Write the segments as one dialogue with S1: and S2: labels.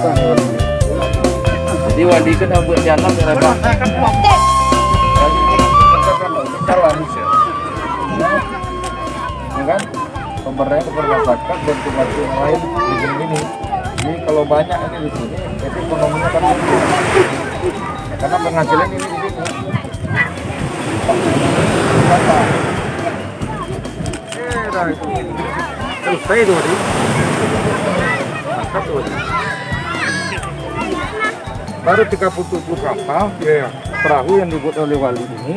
S1: susah nih wali. Jadi wali kan buat jalan ya Pak. Calon ya. Ya kan? Pemerintah masyarakat dan bantu yang lain di sini. Jadi kalau banyak ini di sini, jadi ekonominya kan tumbuh. Ya, karena penghasilan ini di sini. Selesai tuh tadi. Mantap tuh. Baru 37 kapal, perahu yang dibuat oleh wali ini,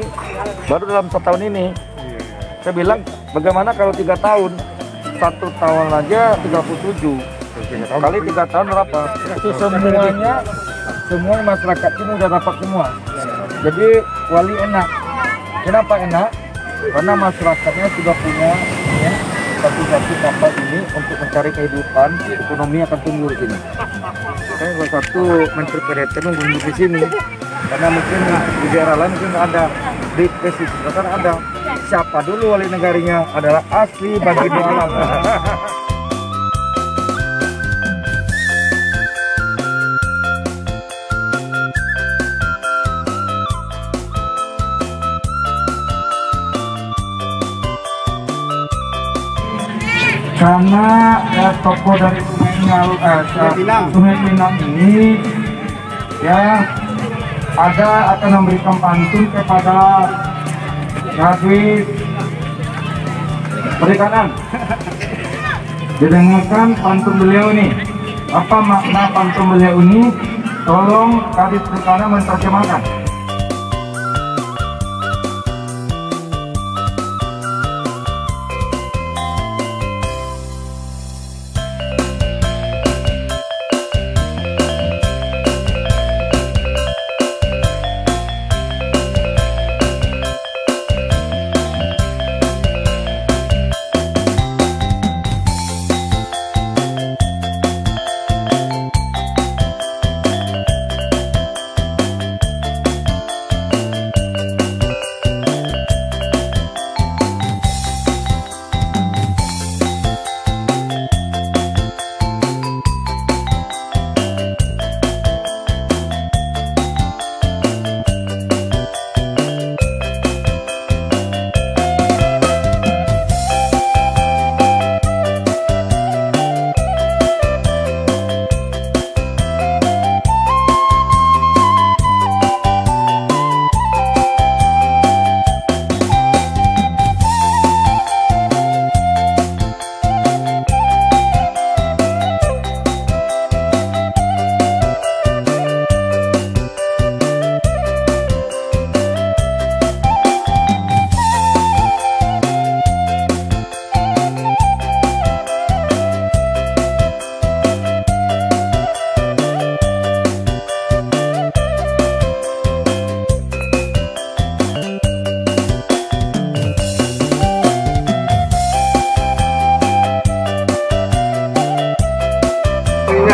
S1: baru dalam 1 tahun ini. Saya bilang, bagaimana kalau 3 tahun? 1 tahun aja 37. Kali 3 tahun berapa? Itu semuanya masyarakat ini udah dapat semua. Jadi wali enak. Kenapa enak? Karena masyarakatnya sudah punya ya, satu kapal ini untuk mencari kehidupan, ekonomi akan tumbuh di sini. Saya salah satu menteri perhatian untuk di sini, karena mungkin di daerah lain mungkin nggak ada, di pesisir kan ada. Siapa dulu wali negarinya adalah asli bagi dua alam. Karena ya, tokoh dari Sungai Pinang ini ya akan memberikan pantun kepada Kadis Perikanan. Didengarkan pantun beliau ini. Apa makna pantun beliau ini? Tolong Kadis Perikanan menerjemahkan.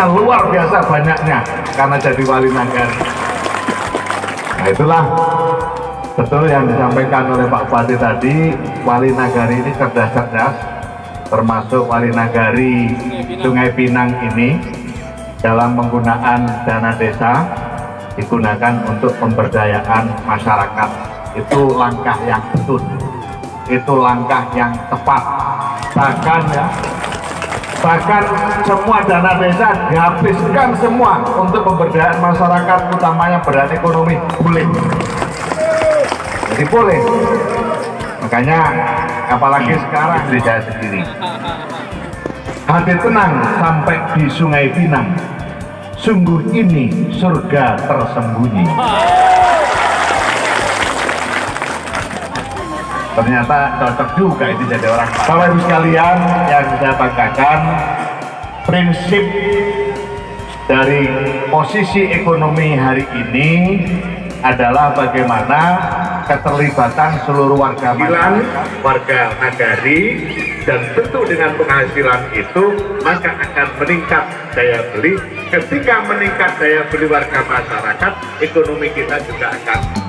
S2: Luar biasa banyaknya karena jadi wali nagari. Nah itulah betul yang disampaikan oleh Pak Bupati tadi, wali nagari ini cerdas-cerdas, termasuk wali nagari Sungai Pinang ini dalam penggunaan dana desa digunakan untuk pemberdayaan masyarakat. Itu langkah yang betul, itu langkah yang tepat. Bahkan semua dana desa dihabiskan semua untuk pemberdayaan masyarakat, utamanya pemberdayaan ekonomi, boleh. Jadi boleh. Makanya apalagi sekarang di saya sendiri, hati tenang sampai di Sungai Pinang, sungguh ini surga tersembunyi. Ternyata cocok juga itu jadi orang. Bapak Ibu sekalian yang saya banggakan, prinsip dari posisi ekonomi hari ini adalah bagaimana keterlibatan seluruh warga nagari, dan tentu dengan penghasilan itu maka akan meningkat daya beli. Ketika meningkat daya beli warga masyarakat, ekonomi kita juga akan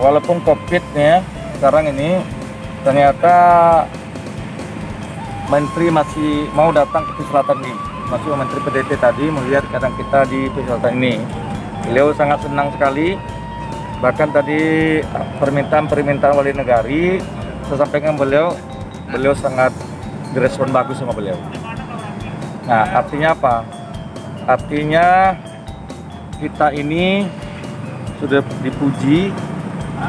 S1: walaupun COVID nih sekarang ini ternyata Menteri masih mau datang ke Pesisir Selatan ini. Masuk Menteri PDT tadi melihat keadaan kita di Pesisir Selatan ini. Beliau sangat senang sekali. Bahkan tadi permintaan wali negari, saya sampaikan beliau sangat direspon bagus sama beliau. Nah, artinya apa? Artinya kita ini sudah dipuji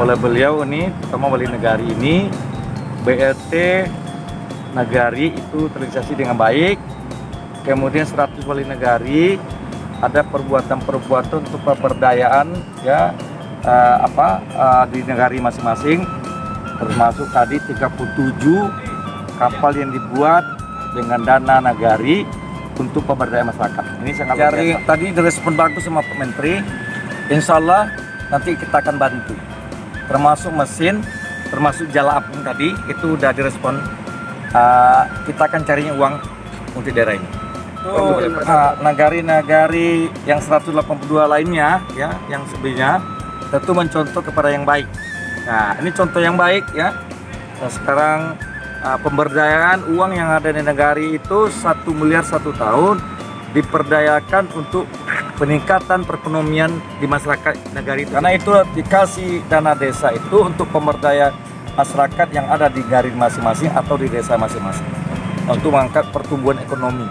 S1: oleh beliau ini, terutama wali negari ini, BLT Nagari itu terrealisasi dengan baik. Kemudian 100 wali negari ada perbuatan-perbuatan untuk pemberdayaan ya di negari masing-masing, termasuk tadi 37 kapal yang dibuat dengan dana nagari untuk pemberdayaan masyarakat. Ini sangat luar biasa. Tadi direspon bagus sama Pak Menteri. Insya Allah nanti kita akan bantu, termasuk mesin, termasuk jala apung tadi itu udah direspon. Kita akan carinya uang untuk daerah ini. Nagari-nagari yang 182 lainnya ya, yang sebelumnya tentu mencontoh kepada yang baik. Nah, ini contoh yang baik ya. Nah, sekarang pemberdayaan uang yang ada di nagari itu 1 miliar 1 tahun diperdayakan untuk peningkatan perekonomian di masyarakat nagari. Karena itu dikasih dana desa itu untuk pemberdayaan masyarakat yang ada di nagari masing-masing atau di desa masing-masing untuk mengangkat pertumbuhan ekonomi.